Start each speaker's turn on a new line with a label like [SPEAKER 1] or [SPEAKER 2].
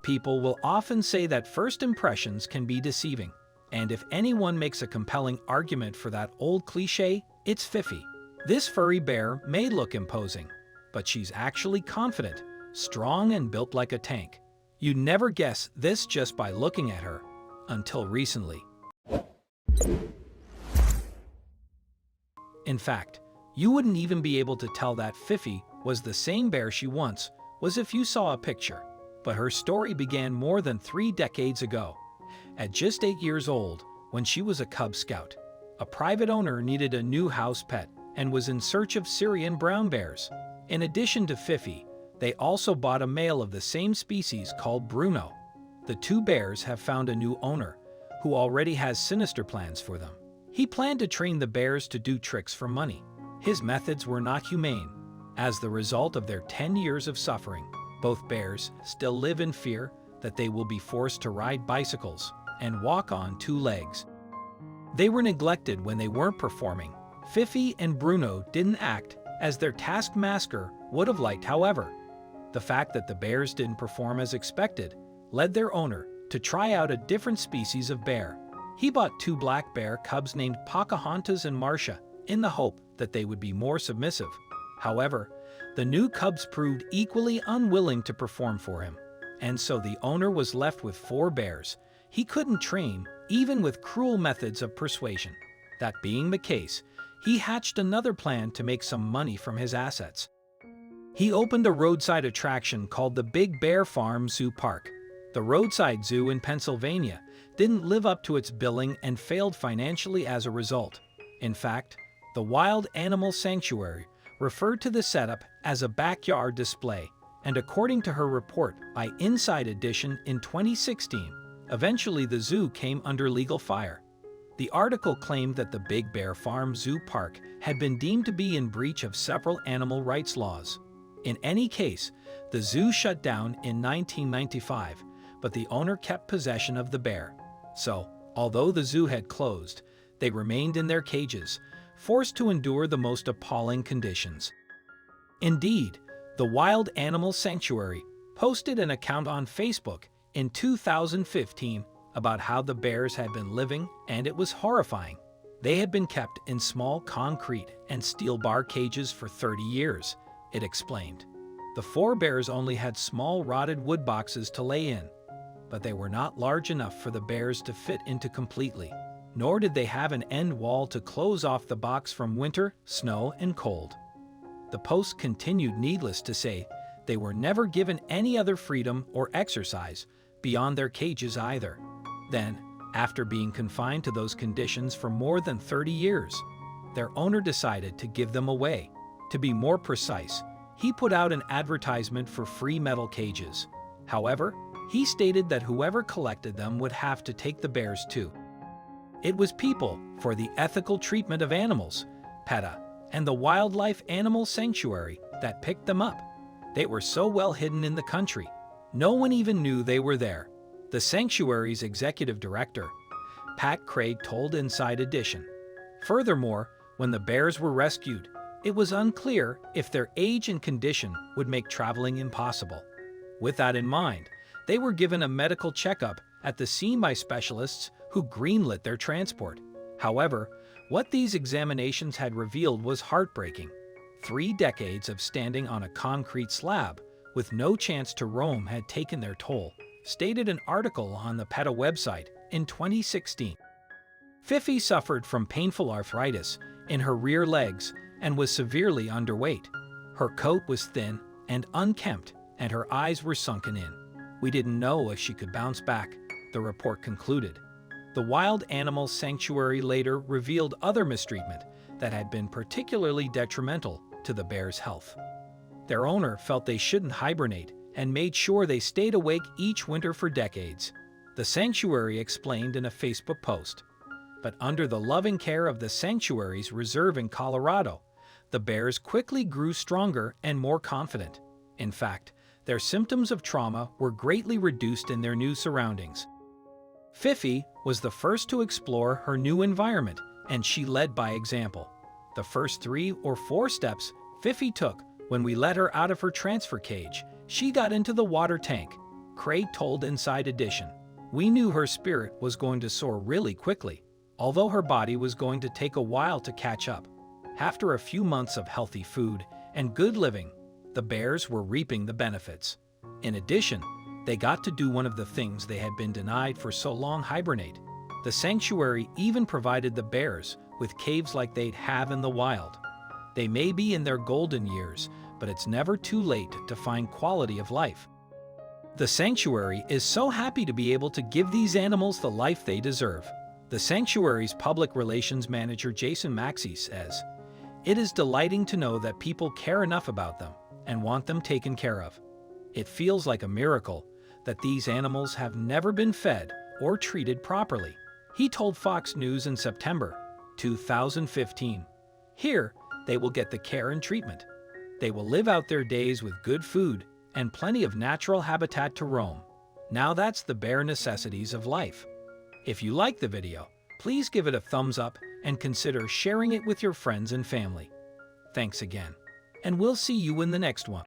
[SPEAKER 1] People will often say that first impressions can be deceiving, and if anyone makes a compelling argument for that old cliché, it's Fifi. This furry bear may look imposing, but she's actually confident, strong, and built like a tank. You'd never guess this just by looking at her, until recently. In fact, you wouldn't even be able to tell that Fifi was the same bear she once was if you saw a picture. But her story began more than 3 decades ago. At just 8 years old, when she was a Cub Scout, a private owner needed a new house pet and was in search of Syrian brown bears. In addition to Fifi, they also bought a male of the same species called Bruno. The 2 bears have found a new owner, who already has sinister plans for them. He planned to train the bears to do tricks for money. His methods were not humane. As the result of their 10 years of suffering, both bears still live in fear that they will be forced to ride bicycles and walk on 2 legs. They were neglected when they weren't performing. Fifi and Bruno didn't act as their taskmaster would have liked, however. The fact that the bears didn't perform as expected led their owner to try out a different species of bear. He bought 2 black bear cubs named Pocahontas and Marcia in the hope that they would be more submissive. However, the new cubs proved equally unwilling to perform for him, and so the owner was left with 4 bears he couldn't train, even with cruel methods of persuasion. That being the case, he hatched another plan to make some money from his assets. He opened a roadside attraction called the Big Bear Farm Zoo Park. The roadside zoo in Pennsylvania didn't live up to its billing and failed financially as a result. In fact, the Wild Animal Sanctuary referred to the setup as a backyard display, and according to her report by Inside Edition in 2016, eventually the zoo came under legal fire. The article claimed that the Big Bear Farm Zoo Park had been deemed to be in breach of several animal rights laws. In any case, the zoo shut down in 1995, but the owner kept possession of the bear. So, although the zoo had closed, they remained in their cages, forced to endure the most appalling conditions. Indeed, the Wild Animal Sanctuary posted an account on Facebook in 2015 about how the bears had been living, and it was horrifying. They had been kept in small concrete and steel bar cages for 30 years, it explained. The 4 bears only had small rotted wood boxes to lay in, but they were not large enough for the bears to fit into completely, nor did they have an end wall to close off the box from winter, snow, and cold. The post continued, needless to say, they were never given any other freedom or exercise beyond their cages either. Then, after being confined to those conditions for more than 30 years, their owner decided to give them away. To be more precise, he put out an advertisement for free metal cages. However, he stated that whoever collected them would have to take the bears too. It was People for the Ethical Treatment of Animals, PETA, and the Wildlife Animal Sanctuary that picked them up. They were so well hidden in the country, no one even knew they were there. The sanctuary's executive director, Pat Craig, told Inside Edition. Furthermore, when the bears were rescued, it was unclear if their age and condition would make traveling impossible. With that in mind, they were given a medical checkup at the scene by specialists who greenlit their transport. However, what these examinations had revealed was heartbreaking. 3 decades of standing on a concrete slab with no chance to roam had taken their toll, stated an article on the PETA website in 2016. Fifi suffered from painful arthritis in her rear legs and was severely underweight. Her coat was thin and unkempt, and her eyes were sunken in. We didn't know if she could bounce back, the report concluded. The Wild Animal Sanctuary later revealed other mistreatment that had been particularly detrimental to the bears' health. Their owner felt they shouldn't hibernate and made sure they stayed awake each winter for decades, the sanctuary explained in a Facebook post. But under the loving care of the sanctuary's reserve in Colorado, the bears quickly grew stronger and more confident. In fact, their symptoms of trauma were greatly reduced in their new surroundings. Fifi was the first to explore her new environment, and she led by example. The first 3 or 4 steps Fifi took when we let her out of her transfer cage, she got into the water tank, Craig told Inside Edition. We knew her spirit was going to soar really quickly, although her body was going to take a while to catch up. After a few months of healthy food and good living, the bears were reaping the benefits. In addition, they got to do one of the things they had been denied for so long: hibernate. The sanctuary even provided the bears with caves like they'd have in the wild. They may be in their golden years, but it's never too late to find quality of life. The sanctuary is so happy to be able to give these animals the life they deserve. The sanctuary's public relations manager Jason Maxey says, "It is delighting to know that people care enough about them and want them taken care of. It feels like a miracle that these animals have never been fed or treated properly," he told Fox News in September 2015. Here, they will get the care and treatment. They will live out their days with good food and plenty of natural habitat to roam. Now that's the bare necessities of life. If you like the video, please give it a thumbs up and consider sharing it with your friends and family. Thanks again, and we'll see you in the next one.